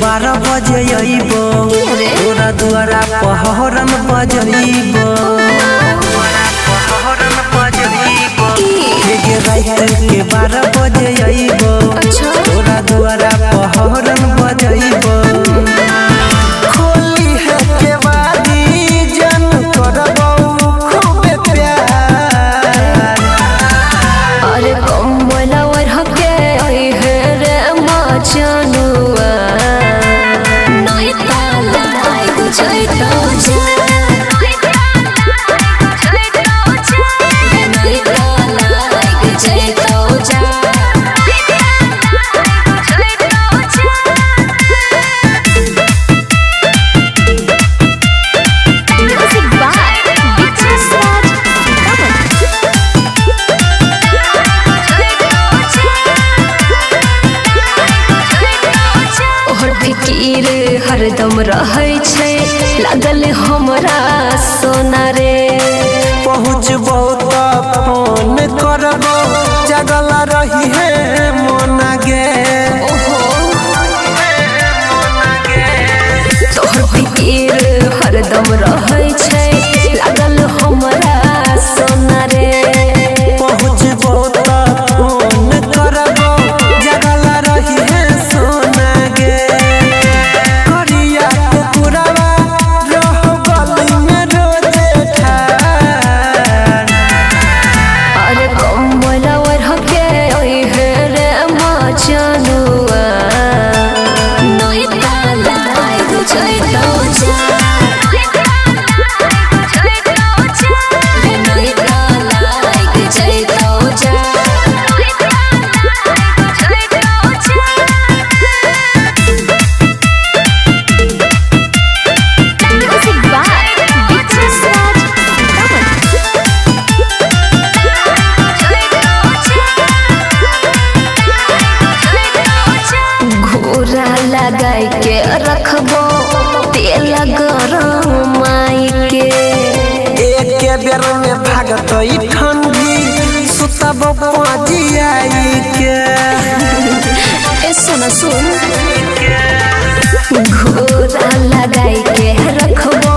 12 बजे अइबो तोरा दुआरा पहरन बजइबो रात के 12 बजे अइबो तोरा दुआरा पहरन बजइबो खोली है के बादी जन करबो खूबे प्यार अरे कमला वर हके आई है रे मचनुआ नहीं ताला आई जय तो फिकीर हरदम रहै छै लागल हमरा सोना रे पहुँचबो तो फोन करबो जगल रही है मोना गे तोहर फिकीर हरदम रहै छै लागल हमरा सोना रे पहुँचबो तो फोन करबो जगल रही है सोना गे लगाई के रखबो तेल गरम माई के एक बेर में भागत ठंडी सुतब पाजियाई के ए सुन सुन घोरा लगाई के रखबो